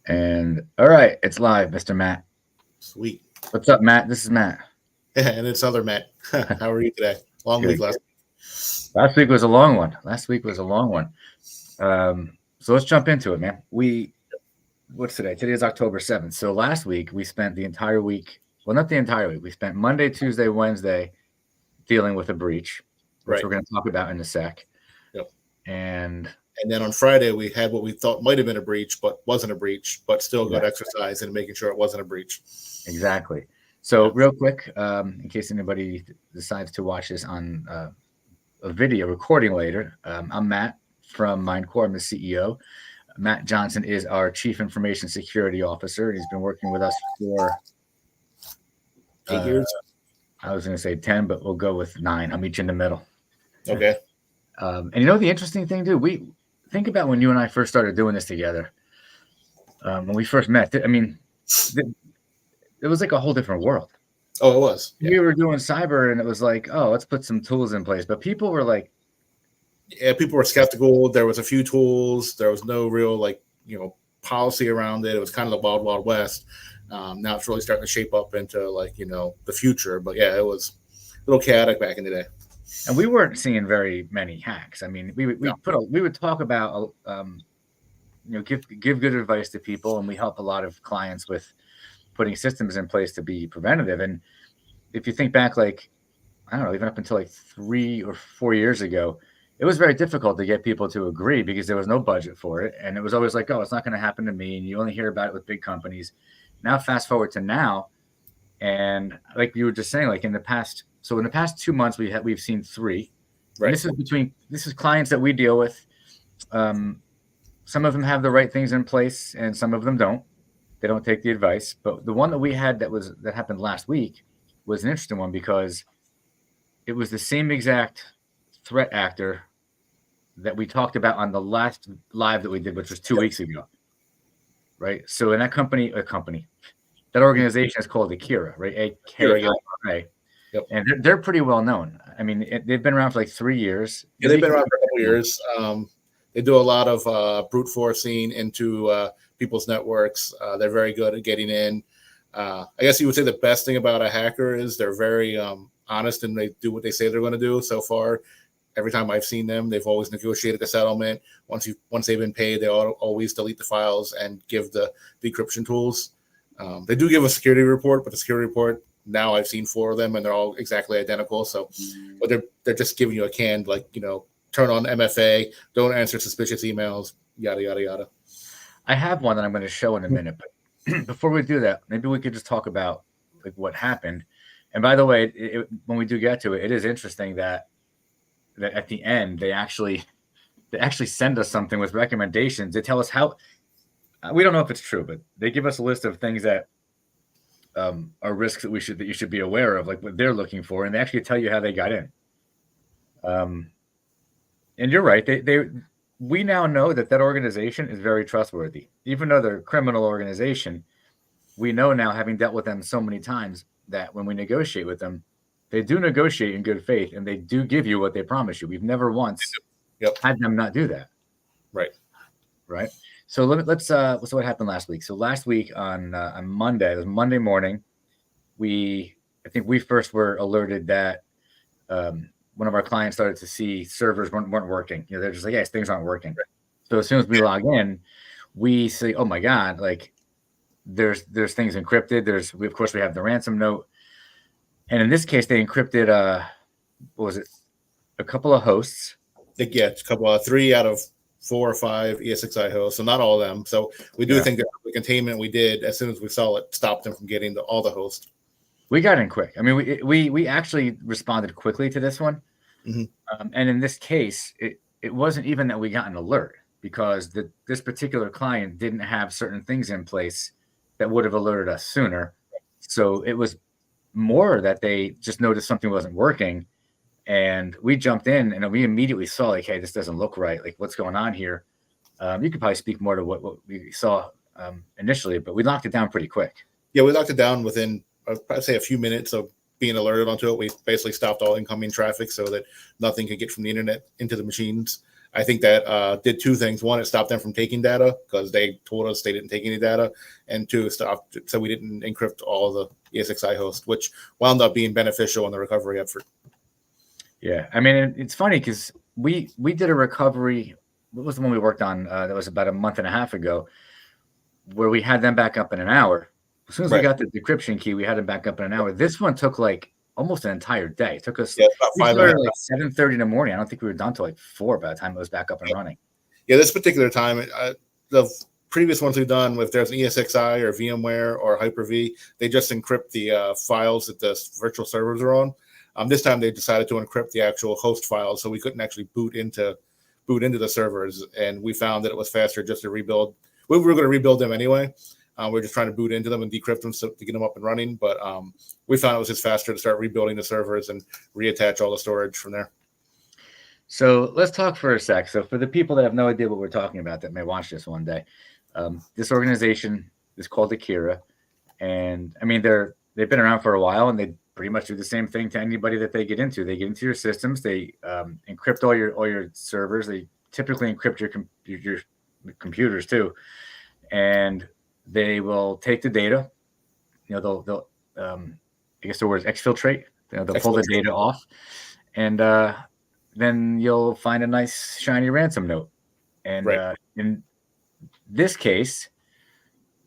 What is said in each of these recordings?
And all right, it's live, Mr. Matt. Sweet. What's up, Matt? This is Matt. And it's other Matt. How are you today? Long week Good. last. Last week was a long one. Last week was a long one. So let's jump into it, man. What's today? Today is October 7th. So last week we spent the entire week. Well, not the entire week. We spent Monday, Tuesday, Wednesday dealing with a breach, which Right. we're going to talk about in a sec. Yep. And then on Friday we had what we thought might have been a breach, but wasn't a breach, but still got yeah, exercise in making sure it wasn't a breach. exactly. So Yeah. real quick, in case anybody decides to watch this on a video recording later, I'm Matt from MindCore. I'm the CEO. Matt Johnson is our Chief Information Security Officer. He's been working with us for 8 years. I was going to say 10, but we'll go with 9. I'll meet you in the middle. Okay. And you know the interesting thing, dude? We think about when you and I first started doing this together. When we first met, I mean, it was like a whole different world. Oh, it was. We were doing cyber, and it was like, oh, let's put some tools in place. But people were like, yeah, people were skeptical. There was a few tools. There was no real policy around it. It was kind of the wild, wild west. Now it's really starting to shape up into the future. But yeah, it was a little chaotic back in the day. and we weren't seeing very many hacks. I mean, we would talk about, give good advice to people, and we help a lot of clients with putting systems in place to be preventative. And if you think back, like, I don't know, even up until like 3 or 4 years ago, it was very difficult to get people to agree because there was no budget for it. And it was always like, oh, it's not going to happen to me. And you only hear about it with big companies. Now, fast forward to now. And like you were just saying, like in the past 2 months, we've seen 3. Right. And this is clients that we deal with. Some of them have the right things in place and some of them don't. They don't take the advice. But the one that we had that happened last week was an interesting one because it was the same exact threat actor that we talked about on the last live that we did, which was 2 weeks ago. Right. So in that that organization is called Akira, right? A-K-I-R-A. Yep. And they're pretty well known. I mean, they've been around for like 3 years. Yeah, they've been around for a couple of years. They do a lot of brute forcing into people's networks. They're very good at getting in. I guess you would say the best thing about a hacker is they're very honest and they do what they say they're going to do. So far, every time I've seen them, they've always negotiated the settlement. Once they've been paid, they always delete the files and give the decryption tools. They do give a security report, but the security report now I've seen 4 of them and they're all exactly identical. So, but they're just giving you a canned turn on MFA, don't answer suspicious emails, yada yada yada. I have one that I'm going to show in a minute, but before we do that, maybe we could just talk about like what happened. And by the way, when we do get to it, it is interesting that at the end they actually send us something with recommendations. They tell us how. We don't know if it's true, but they give us a list of things that are risks that you should be aware of, like what they're looking for, and they actually tell you how they got in. And you're right. We now know that organization is very trustworthy, even though they're a criminal organization. We know now, having dealt with them so many times, that when we negotiate with them, they do negotiate in good faith, and they do give you what they promise you. We've never once had them not do that. Right. So let's. So what happened last week? So last week on Monday, it was Monday morning. I think we first were alerted that one of our clients started to see servers weren't working. They're just like, yes, things aren't working. Right. So as soon as we log in, we say, oh my God, like there's things encrypted. Of course we have the ransom note. And in this case, they encrypted, what was it? A couple of hosts. Yeah, it's a couple of 3 out of 4 or 5 ESXi hosts. So not all of them. So we do think that the containment we did, as soon as we saw it, stopped them from getting all the hosts. We got in quick. I mean, we actually responded quickly to this one. Mm-hmm. And in this case, it wasn't even that we got an alert, because this particular client didn't have certain things in place that would have alerted us sooner. So it was more that they just noticed something wasn't working. And we jumped in and we immediately saw, like, hey, this doesn't look right. Like, what's going on here? You could probably speak more to what we saw initially, but we locked it down pretty quick. Yeah, we locked it down within, I'd say, a few minutes of being alerted onto it. We basically stopped all incoming traffic so that nothing could get from the internet into the machines. I think that did two things. One, it stopped them from taking data because they told us they didn't take any data, and two, stopped so we didn't encrypt all of the ESXi hosts, which wound up being beneficial in the recovery effort. Yeah, I mean, it's funny because we did a recovery. What was the one we worked on? That was about a month and a half ago, where we had them back up in an hour. As soon as we got the decryption key, we had them back up in an hour. This one took like almost an entire day. It took us. Yeah, about we started like 7:30 in the morning. I don't think we were done till like 4 by the time it was back up and running. Yeah, this particular time, the previous ones we've done, if there's an ESXi or VMware or Hyper-V, they just encrypt the files that the virtual servers are on. This time they decided to encrypt the actual host files, so we couldn't actually boot into the servers, and we found that it was faster just to rebuild. We were going to rebuild them anyway. We're just trying to boot into them and decrypt them to get them up and running, but we found it was just faster to start rebuilding the servers and reattach all the storage from there. So let's talk for a sec. So for the people that have no idea what we're talking about that may watch this one day, this organization is called Akira, and I mean they've been around for a while, and they pretty much do the same thing to anybody that they get into. They get into your systems, they encrypt all your servers. They typically encrypt your computers too, and they will take the data. You know, they'll I guess the word is exfiltrate. You know, they'll pull the data off, and then you'll find a nice shiny ransom note. And in this case,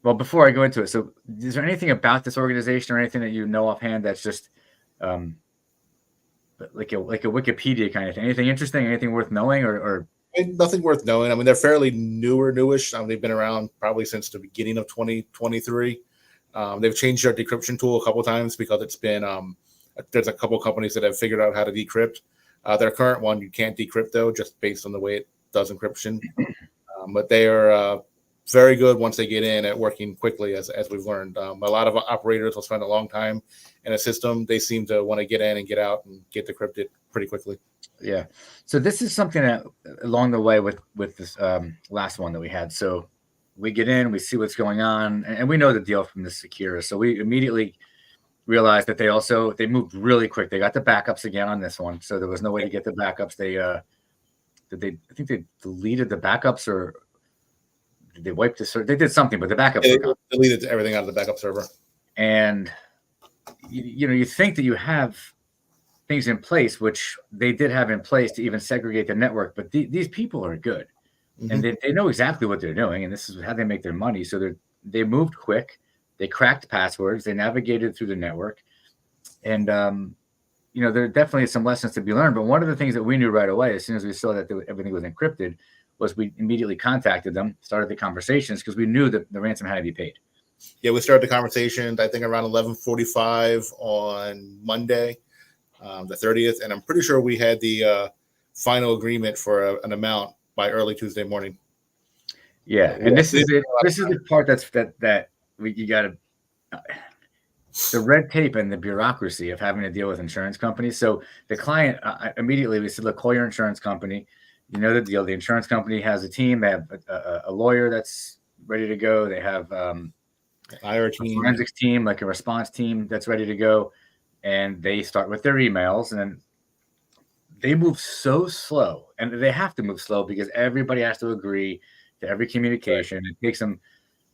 well, before I go into it, so is there anything about this organization or anything that you know offhand that's just like a Wikipedia kind of thing? Anything interesting? Anything worth knowing? Or nothing worth knowing. I mean, they're fairly newish. They've been around probably since the beginning of 2023. They've changed their decryption tool a couple of times because it's been there's a couple of companies that have figured out how to decrypt. Their current one you can't decrypt though, just based on the way it does encryption. But they are very good once they get in at working quickly, as we've learned. A lot of operators will spend a long time in a system. They seem to want to get in and get out and get decrypted pretty quickly. Yeah. So this is something that along the way with this last one that we had. So we get in, we see what's going on, and we know the deal from the Secura. So we immediately realized that they moved really quick. They got the backups again on this one, so there was no way to get the backups. I think they deleted the backups, or did they wiped the server? They did something, but the backups they deleted everything out of the backup server. And you think that you have things in place, which they did have in place to even segregate the network, but these people are good, and they know exactly what they're doing, and this is how they make their money. So they moved quick. They cracked passwords. They navigated through the network. And, there definitely is some lessons to be learned. But one of the things that we knew right away, as soon as we saw that everything was encrypted, was we immediately contacted them, started the conversations, because we knew that the ransom had to be paid. Yeah, we started the conversation, I think, around 11:45 on Monday, the 30th. And I'm pretty sure we had the final agreement for an amount by early Tuesday morning. Yeah, and this is it. This is the part that you got to the red tape and the bureaucracy of having to deal with insurance companies. So the client immediately, we said, look, call your insurance company. You know the deal. The insurance company has a team. They have a lawyer that's ready to go. They have IR team, forensics team, like a response team that's ready to go. And they start with their emails, and then they move so slow, and they have to move slow because everybody has to agree to every communication. Right.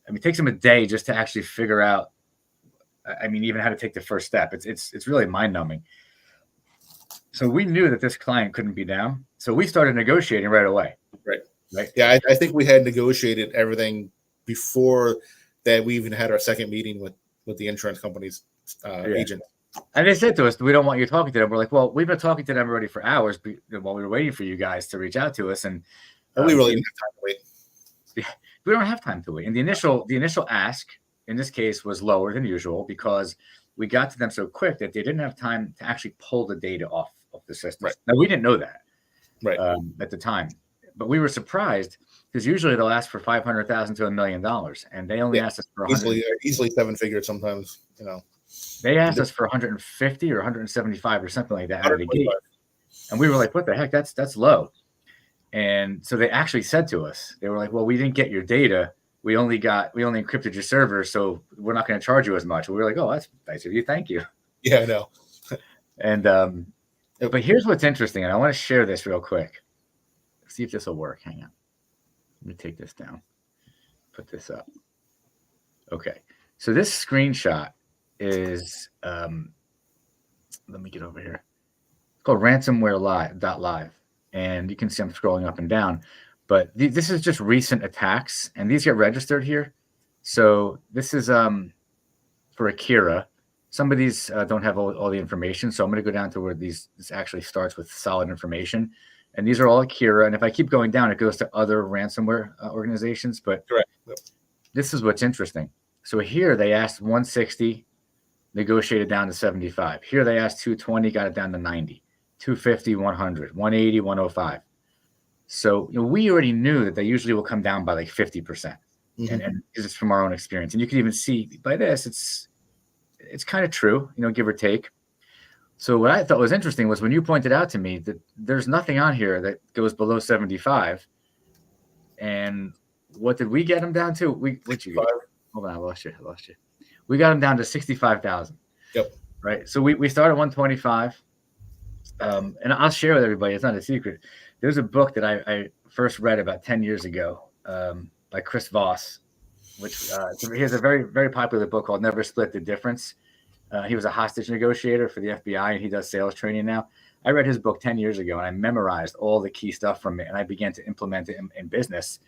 It takes them a day just to actually figure out, even how to take the first step. It's really mind-numbing. So we knew that this client couldn't be down. So we started negotiating right away. Right. Yeah, I think we had negotiated everything before that. We even had our second meeting with the insurance company's agent. And they said to us, we don't want you talking to them. We're like, well, we've been talking to them already for hours while we were waiting for you guys to reach out to us. And we really didn't have time to wait. We don't have time to wait. And the initial ask in this case was lower than usual because we got to them so quick that they didn't have time to actually pull the data off of the system. Right. Now, we didn't know that at the time, but we were surprised because usually they'll ask for $500,000 to $1 million, and they only asked us for easily seven figures sometimes. They asked us for 150 or 175 or something like that out of the gate, and we were like, "What the heck? That's low." And so they actually said to us, they were like, well, we didn't get your data. We only encrypted your server. So we're not going to charge you as much. We were like, oh, that's nice of you. Thank you. Yeah, I know. And, but here's what's interesting. And I want to share this real quick. see if this will work. Hang on. Let me take this down. Put this up. Okay. So this screenshot is, let me get over here. It's called ransomware.live. And you can see I'm scrolling up and down. But this is just recent attacks, and these get registered here. So this is for Akira. Some of these don't have all the information, so I'm going to go down to where this actually starts with solid information. And these are all Akira. And if I keep going down, it goes to other ransomware organizations. But Correct. Yep. This is what's interesting. So here they asked 160, negotiated down to 75. Here they asked 220, got it down to 90, 250, 100, 180, 105. So we already knew that they usually will come down by like 50%. Mm-hmm. And this is from our own experience. And you can even see by this, it's kind of true, give or take. So what I thought was interesting was when you pointed out to me that there's nothing on here that goes below 75. And what did we get them down to? What you got? Hold on, I lost you. We got them down to 65,000. Yep. Right. So we started 125. And I'll share with everybody. It's not a secret. There's a book that I first read about 10 years ago by Chris Voss, which he has a very, very popular book called Never Split the Difference. He was a hostage negotiator for the FBI, and he does sales training now. I read his book 10 years ago, and I memorized all the key stuff from it, and I began to implement it in business.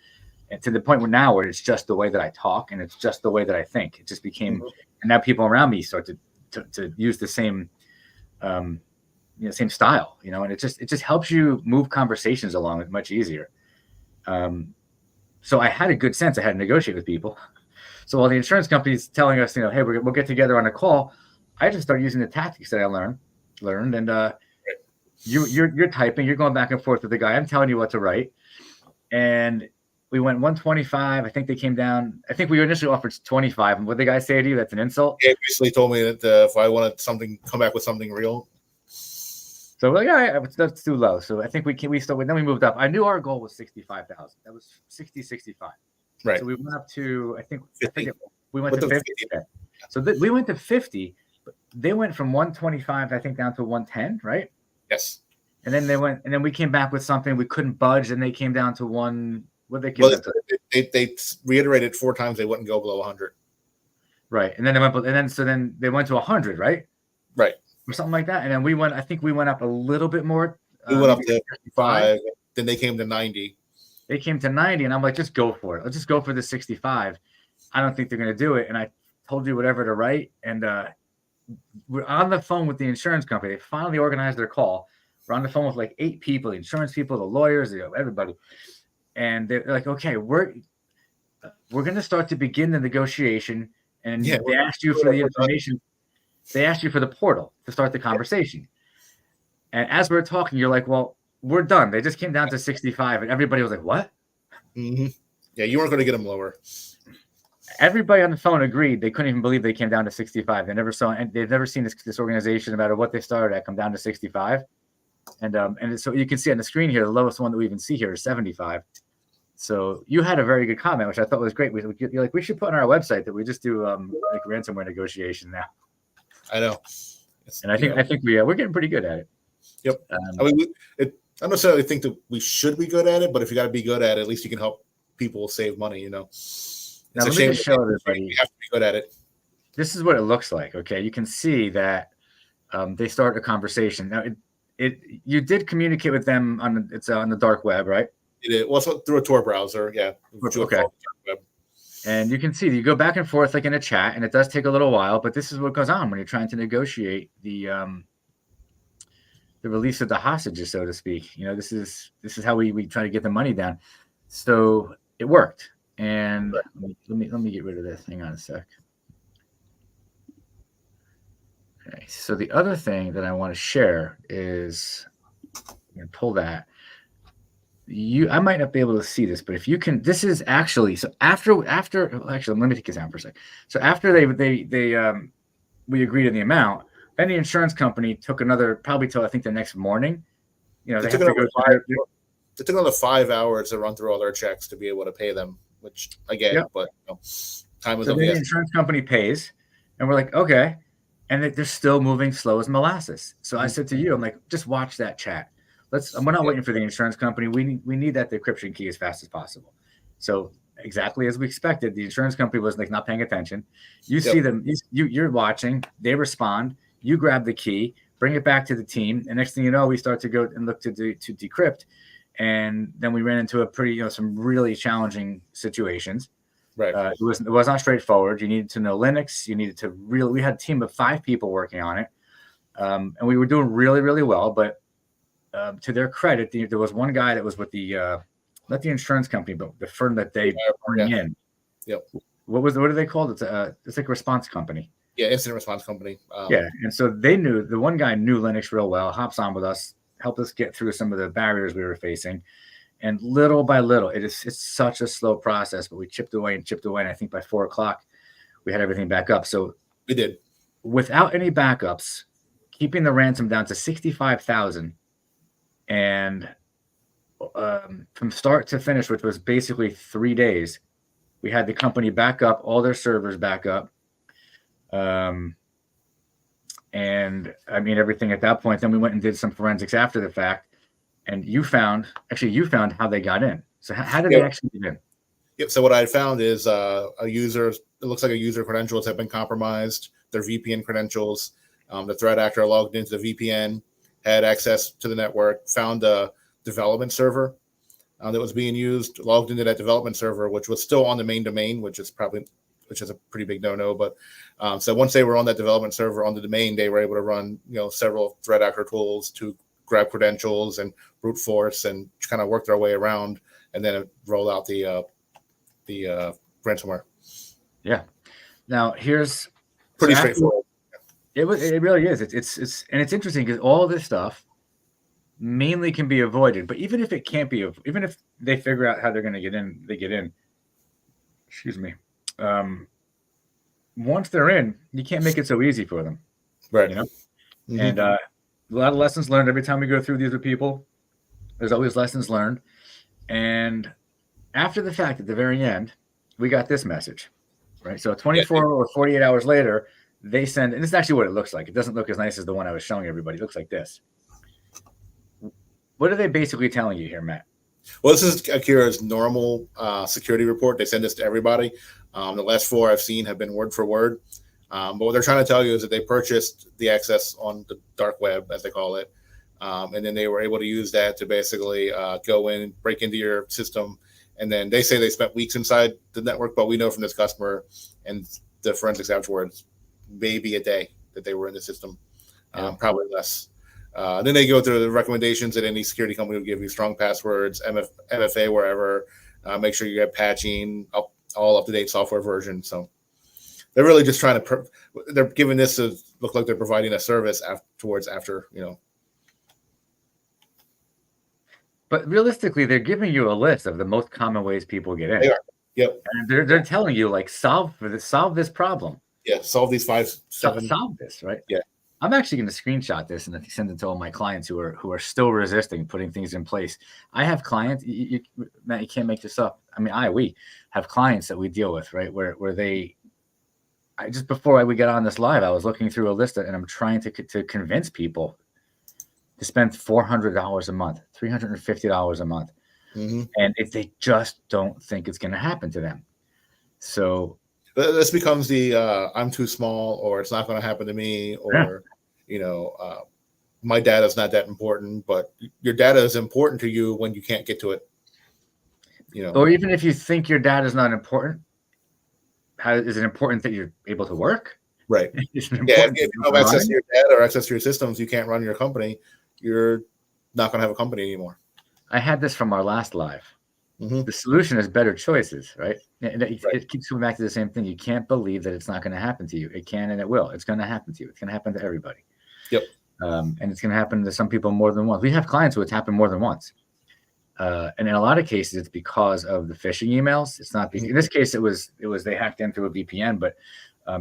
And to the point where it's just the way that I talk, and it's just the way that I think. It just became, and now people around me start to use the same, same style, and it just helps you move conversations along much easier. So I had a good sense. I had to negotiate with people. So while the insurance company's telling us, hey, we'll get together on a call, I just started using the tactics that I learned, and you're typing, you're going back and forth with the guy. I'm telling you what to write, and we went 125. I think they came down. I think we initially offered 25. And what the guy say to you? That's an insult. He basically told me that if I wanted something, come back with something real. So we're like, all right, that's too low. So I think we still, then we moved up. I knew our goal was 65,000. That was 65. Right. So we went up to, we went What to the 50. So we went to 50, but they went from 125, I think, down to 110, right? Yes. And then we came back with something we couldn't budge, and they came down to they reiterated 4 times they wouldn't go below 100. Right. And then they went to 100, right? Right. Or something like that. And then we went up a little bit more. We went up to 55. Then they came to 90. They came to 90, and I'm like, just go for it. Let's just go for the 65. I don't think they're going to do it. And I told you whatever to write. And we're on the phone with the insurance company. They finally organized their call. We're on the phone with like 8 people, the insurance people, the lawyers, everybody. And they're like, okay, we're going to start to begin the negotiation. And they asked you for the information. They asked you for the portal to start the conversation. And as we're talking, you're like, well, we're done. They just came down to 65. And everybody was like, what? Mm-hmm. Yeah, you weren't going to get them lower. Everybody on the phone agreed. They couldn't even believe they came down to 65. They've never seen this organization, no matter what they started at, come down to 65. And so you can see on the screen here, the lowest one that we even see here is 75. So you had a very good comment, which I thought was great. You're like, we should put on our website that we just do like ransomware negotiation now. I know. And I think we're getting pretty good at it. Yep. I don't necessarily think that we should be good at it, but if you got to be good at it, at least you can help people save money. Now, let me just show everybody. You have to be good at it. This is what it looks like. Okay, you can see that they start a conversation. Now, you did communicate with them on the dark web, right? It is. Well, so through a Tor browser, yeah. Okay. And you can see that you go back and forth like in a chat, and it does take a little while, but this is what goes on when you're trying to negotiate the release of the hostages, so to speak. This is how we try to get the money down. So it worked. And let me get rid of this. Hang on a sec. Okay. So the other thing that I want to share is, I'm going to pull that. I might not be able to see this, but if you can, this is actually, so after actually, let me take this out for a sec. So after we agreed on the amount, then the insurance company took another, probably till I think the next morning. They took another 5 hours to run through all their checks to be able to pay them, which I get, but time was so the insurance company pays, and we're like, okay, and they're still moving slow as molasses. So I said to you, I'm like, just watch that chat. We're not Yeah. waiting for the insurance company. We need that decryption key as fast as possible. So exactly as we expected, the insurance company was like not paying attention. You see Yep. them, you're watching, they respond, you grab the key, bring it back to the team, and next thing you know, we start to go and look to decrypt. And then we ran into a pretty, some really challenging situations. Right. It was not straightforward. You needed to know Linux. You needed to really. We had a team of 5 people working on it, and we were doing really, really well. But to their credit, there was one guy that was with the not the insurance company, but the firm that they bring in. Yep. What are they called? It's like a response company. Yeah, incident response company. Yeah, and so the one guy knew Linux real well, hops on with us, helped us get through some of the barriers we were facing. And little by little, it's such a slow process, but we chipped away. And I think by 4:00, we had everything back up. So we did. Without any backups, keeping the ransom down to 65,000, and from start to finish, which was basically 3 days, we had the company back up, all their servers back up. And I mean, everything at that point. Then we went and did some forensics after the fact. And you found how they got in. So how did they actually get in? Yep. So what I found is a user. It looks like a user credentials have been compromised. Their VPN credentials. The threat actor logged into the VPN, had access to the network, found a development server that was being used, logged into that development server, which was still on the main domain, which is a pretty big no-no. But so once they were on that development server on the domain, they were able to run several threat actor tools to grab credentials and brute force and kind of work their way around, and then roll out the ransomware. Yeah. Now here's pretty straightforward. It really is. It's interesting because all this stuff mainly can be avoided, but even if it can't be, even if they figure out how they're going to get in, they get in. Excuse me. Once they're in, you can't make it so easy for them, right? Mm-hmm. And a lot of lessons learned every time we go through these with people. There's always lessons learned. And after the fact, at the very end, we got this message, right? So 24 or 48 hours later, they send, and this is actually what it looks like. It doesn't look as nice as the one I was showing everybody. It looks like this. What are they basically telling you here, Matt? Well, this is Akira's normal security report. They send this to everybody. The last 4 I've seen have been word for word. But what they're trying to tell you is that they purchased the access on the dark web, as they call it. And then they were able to use that to basically go in, break into your system. And then they say they spent weeks inside the network, but we know from this customer and the forensics afterwards, maybe a day that they were in the system, probably less. Then they go through the recommendations that any security company will give you: strong passwords, MFA wherever, make sure you have patching, all up-to-date software version. So they're really just trying to, they're giving this to look like they're providing a service after. But realistically, they're giving you a list of the most common ways people get in. They are. Yep. And they're telling you, like, solve this problem. Yeah, solve these 5, 7. Solve this, right? Yeah. I'm actually going to screenshot this and send it to all my clients who are still resisting putting things in place. I have clients, Matt, you can't make this up. I mean, we have clients that we deal with, right? Where just before we get on this live, I was looking through a list and I'm trying to convince people to spend $400 a month, $350 a month. Mm-hmm. And if they just don't think it's going to happen to them. So this becomes the I'm too small, or it's not going to happen to me, or my data is not that important. But your data is important to you when you can't get to it. Or even if you think your data is not important, is it important that you're able to work? Right. If you have access to your data or access to your systems, you can't run your company. You're not going to have a company anymore. I had this from our last live. Mm-hmm. The solution is better choices, right? It keeps coming back to the same thing. You can't believe that it's not going to happen to you. It can and it will. It's going to happen to you. It's going to happen to everybody. Yep. And it's going to happen to some people more than once. We have clients who it's happened more than once. And in a lot of cases, it's because of the phishing emails. It's not. In this case, it was they hacked in through a VPN. But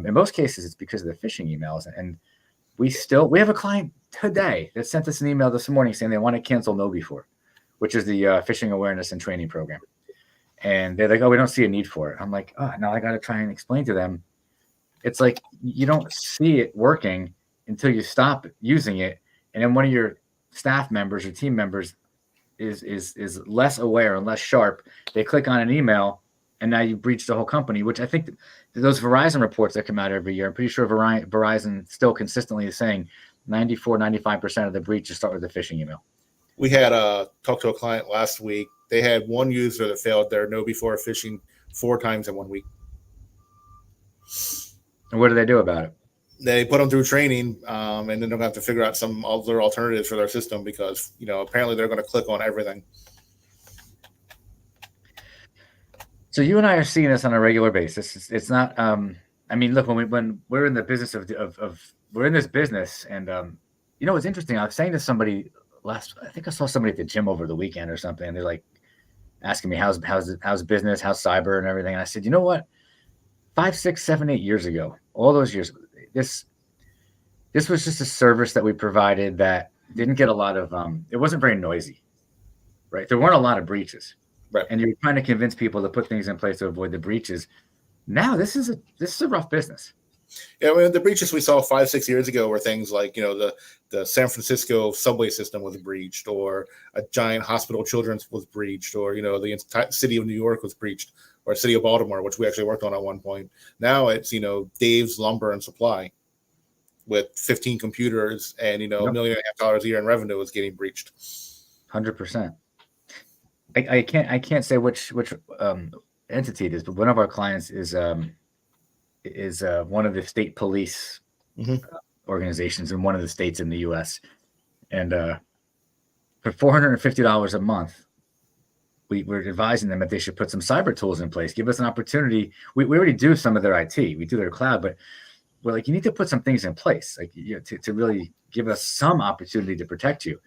in most cases, it's because of the phishing emails. And we have a client today that sent us an email this morning saying they want to cancel KnowBe4, which is the phishing awareness and training program. And they're like, oh, we don't see a need for it. I'm like, oh, now I got to try and explain to them. It's like you don't see it working until you stop using it. And then one of your staff members or team members is less aware and less sharp, they click on an email and now you breach the whole company, which I think those Verizon reports that come out every year, I'm pretty sure Verizon still consistently is saying 94-95% of the breaches start with a phishing email. We had talked to a client last week. They had one user that failed their know before phishing 4 times in 1 week. And what do they do about it? They put them through training, and then they're going to have to figure out some other alternatives for their system because, apparently they're going to click on everything. So you and I are seeing this on a regular basis. It's not. I mean, look, when we're in the business of we're in this business, and it's interesting. I was saying to somebody I think I saw somebody at the gym over the weekend or something, and they're like asking me how's business, how's cyber, and everything. And I said, you know what? 5, 6, 7, 8 years ago, all those years, this was just a service that we provided that didn't get a lot of. It wasn't very noisy, right? There weren't a lot of breaches. Right. And you're trying to convince people to put things in place to avoid the breaches. Now this is a rough business. Yeah, I mean, the breaches we saw 5, 6 years ago were things like, the San Francisco subway system was breached, or a giant hospital children's was breached, or, the entire city of New York was breached, or city of Baltimore, which we actually worked on at one point. Now it's, Dave's Lumber and Supply with 15 computers and, $1.5 million a year in revenue is getting breached. 100%. I can't say which entity it is, but one of our clients is one of the state police organizations in one of the states in the U.S. And for $450 a month, we're advising them that they should put some cyber tools in place. Give us an opportunity. We already do some of their IT. We do their cloud, but we're like, you need to put some things in place, like to really give us some opportunity to protect you.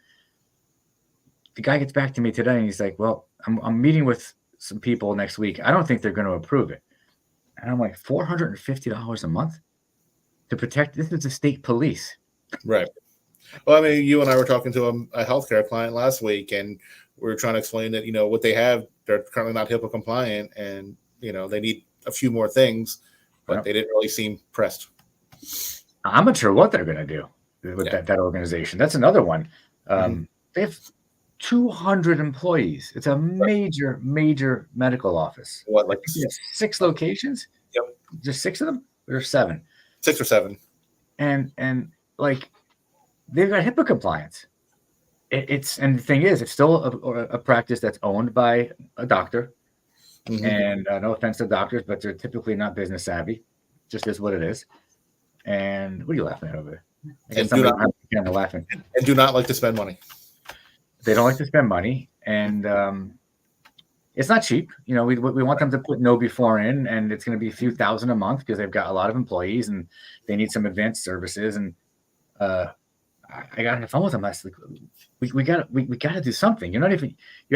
The guy gets back to me today and he's like, well, I'm meeting with some people next week. I don't think they're going to approve it. And I'm like, $450 a month to protect? This is the state police. Right. Well, I mean, you and I were talking to a healthcare client last week, and we were trying to explain that, what they have, they're currently not HIPAA compliant, and, they need a few more things, but they didn't really seem pressed. I'm not sure what they're going to do with that organization. That's another one. They have 200 employees. It's a major medical office. What, like 6 locations? Yep. Just 6 of them? Or 7? 6 or 7. And like they've got HIPAA compliance. And the thing is, it's still a practice that's owned by a doctor. And no offense to doctors, but they're typically not business savvy. Just is what it is. And what are you laughing at over there? And do not like to spend money. They don't like to spend money, and it's not cheap. We want them to put no before in, and it's going to be a few thousand a month because they've got a lot of employees and they need some advanced services. And I got on the phone with them. I was like, we got to do something. You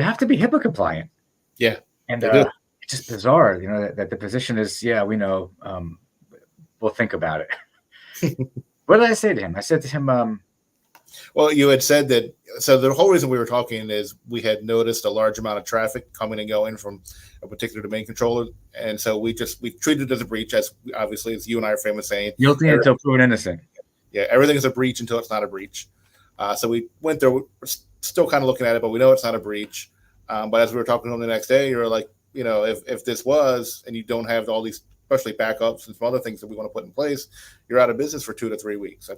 have to be HIPAA compliant. Yeah, and it's just bizarre. That the position is, we know. We'll think about it. What did I say to him? I said to him, well, you had said that. So the whole reason we were talking is we had noticed a large amount of traffic coming and going from a particular domain controller, and so we treated it as a breach, as obviously as you and I are famous saying, guilty until proven innocent. Yeah, everything is a breach until it's not a breach. So we went there. We're still kind of looking at it, but we know it's not a breach. But as we were talking to them the next day, you're like, if this was, and you don't have all these, especially backups and some other things that we want to put in place, you're out of business for 2 to 3 weeks.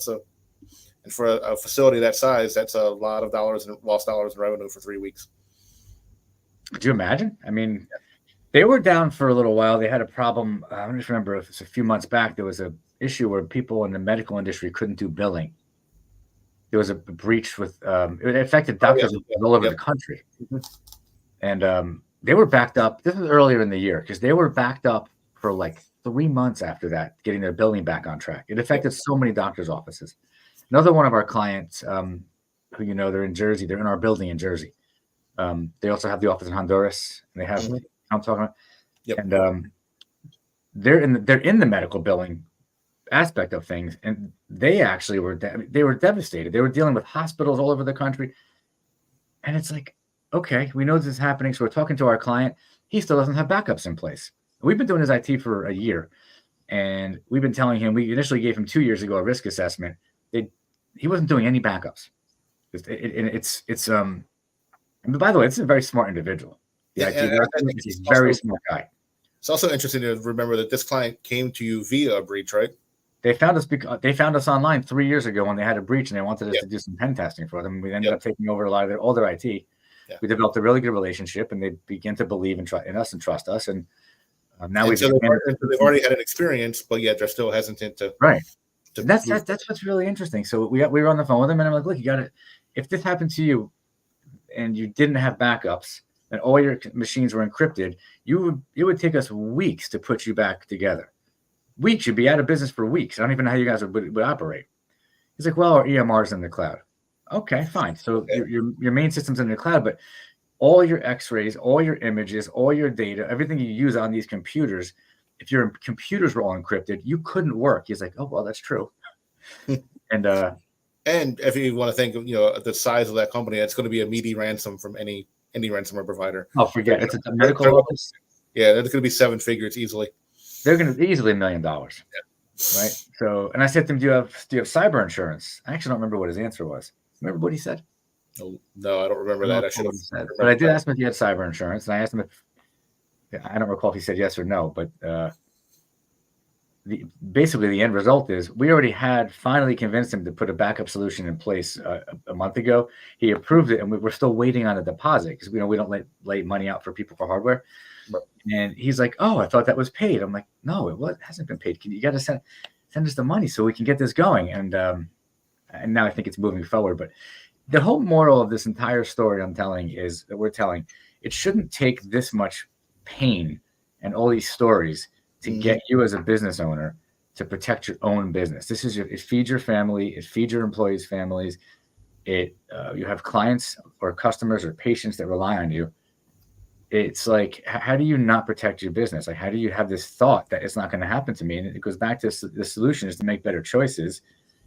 And for a facility that size, that's a lot of dollars and lost dollars in revenue for 3 weeks. Could you imagine? I mean, they were down for a little while. They had a problem. I don't just remember if it's a few months back, there was an issue where people in the medical industry couldn't do billing. There was a breach with it affected doctors all over the country. And they were backed up. This was earlier in the year because they were backed up for like 3 months after that, getting their billing back on track. It affected so many doctors' offices. Another one of our clients, who they're in Jersey. They're in our building in Jersey. They also have the office in Honduras, and they have I'm talking about. Yep. And they're in the medical billing aspect of things, and they actually were devastated. They were dealing with hospitals all over the country, and it's like, okay, we know this is happening, so we're talking to our client. He still doesn't have backups in place. We've been doing his IT for a year, and we've been telling him. We initially gave him 2 years ago a risk assessment. He wasn't doing any backups. It's and by the way, it's a very smart individual. The Yeah, IT and director I think is it's a very also smart guy. it's also interesting to remember that this client came to you via a breach, right? They found us because they found us online 3 years ago when they had a breach and they wanted us Yeah. to do some pen testing for them. We ended Yep. up taking over a lot of all their IT. Yeah. We developed a really good relationship, and they began to believe in us and trust us. And now And we've so expanded. they've already had an experience, but yet they're still hesitant to Right. to And that's move. that's what's really interesting. So we were on the phone with them, and I'm like, look, you got to. If this happened to you, and you didn't have backups, and all your machines were encrypted, it would take us weeks to put you back together. Weeks, you'd be out of business for weeks. I don't even know how you guys would operate. He's like, well, our EMR's in the cloud. Okay, fine. So Okay. your main system's in the cloud, but all your X-rays, all your images, all your data, everything you use on these computers, if your computers were all encrypted, you couldn't work. He's like, oh well, that's true. And And if you want to think of the size of that company, it's going to be a meaty ransom from any ransomware provider. oh, forget They're it's a gonna- medical they're- office. Yeah, that's going to be 7 figures easily. They're going to be easily $1 million, right? So, and I said to him, do you have cyber insurance? I actually don't remember what his answer was. Remember what he said? No, I don't remember that. I should have. Said. But I did ask him if he had cyber insurance, and I asked him if I don't recall if he said yes or no, but basically the end result is we already had finally convinced him to put a backup solution in place a month ago. He approved it, and we're still waiting on a deposit because we don't lay money out for people for hardware. Right. And he's like, "Oh, I thought that was paid." I'm like, "No, it hasn't been paid. You got to send us the money so we can get this going." And now I think it's moving forward. But the whole moral of this entire story we're telling, it shouldn't take this much pain and all these stories to get you as a business owner to protect your own business. It feeds your family, it feeds your employees' families. You have clients or customers or patients that rely on you. It's like, how do you not protect your business? Like, how do you have this thought that it's not going to happen to me? And it goes back to the solution is to make better choices.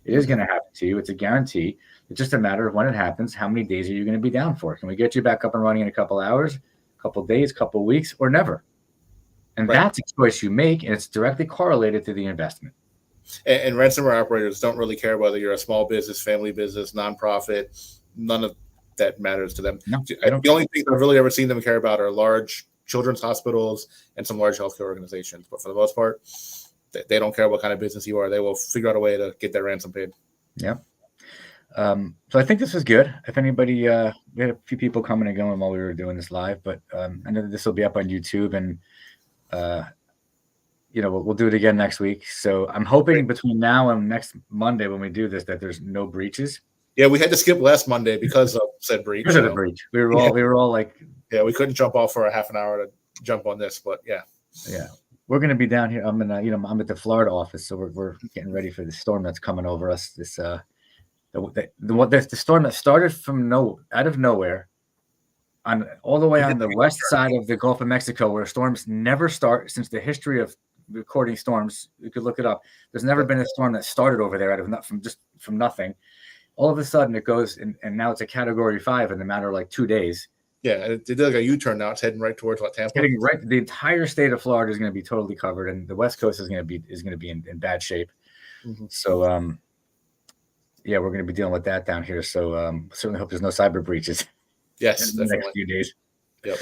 It is going to happen to you. It's a guarantee. It's just a matter of when it happens. How many days are you going to be down for? Can we get you back up and running in a couple hours, a couple days, couple weeks, or never? And that's a choice you make, and it's directly correlated to the investment. And ransomware operators don't really care whether you're a small business, family business, nonprofit. None of that matters to them. No, the only thing I've really ever seen them care about are large children's hospitals and some large healthcare organizations. But for the most part, they don't care what kind of business you are. They will figure out a way to get their ransom paid. Yeah. So I think this was good. If anybody, we had a few people coming and going while we were doing this live, but I know that this will be up on YouTube, and we'll do it again next week. So I'm hoping between now and next Monday when we do this that there's no breaches. Yeah, we had to skip last Monday because of said breach. Because of the breach, we were all like, yeah, we couldn't jump off for a half an hour to jump on this, but yeah. We're going to be down here. I'm at the Florida office, so we're getting ready for the storm that's coming over us. This the storm that started from out of nowhere, all the way on the west side of the Gulf of Mexico, where storms never start since the history of recording storms. You could look it up. There's never been a storm that started over there from nothing. All of a sudden, it goes and now it's a Category 5 in a matter of like 2 days. Yeah, it did like a U-turn now. It's heading right towards Tampa. Heading right, the entire state of Florida is going to be totally covered, and the West Coast is going to be in bad shape. Mm-hmm. So, we're going to be dealing with that down here. So, certainly hope there's no cyber breaches. Yes, in the next few days. Yep.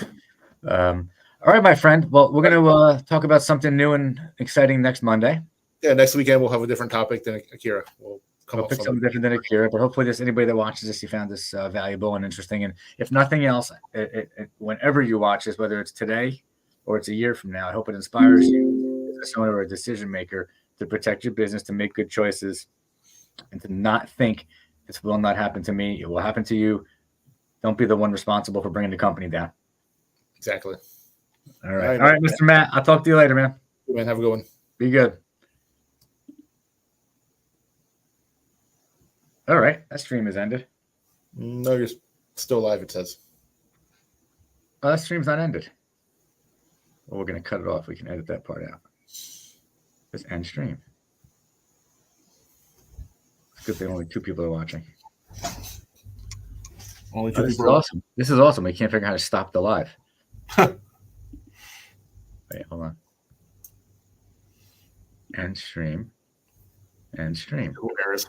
All right, my friend. Well, we're going to talk about something new and exciting next Monday. Yeah, next weekend we'll have a different topic than Akira. We'll pick something different than Akira, but hopefully anybody that watches this, you found this valuable and interesting. And if nothing else, whenever you watch this, whether it's today or it's a year from now, I hope it inspires you as a owner or a decision maker to protect your business, to make good choices, and to not think this will not happen to me. It will happen to you. Don't be the one responsible for bringing the company down. Exactly. All right, Mr. Matt. I'll talk to you later, man. Man, have a good one. Be good. All right, that stream has ended. No, you're still live, it says. Oh, that stream's not ended. Well, we're going to cut it off. We can edit that part out. Just end stream. It's good thing only 2 people are watching. Only 2 people. This is awesome. This is awesome. We can't figure out how to stop the live. Wait, hold on. End stream. End stream. Who cares?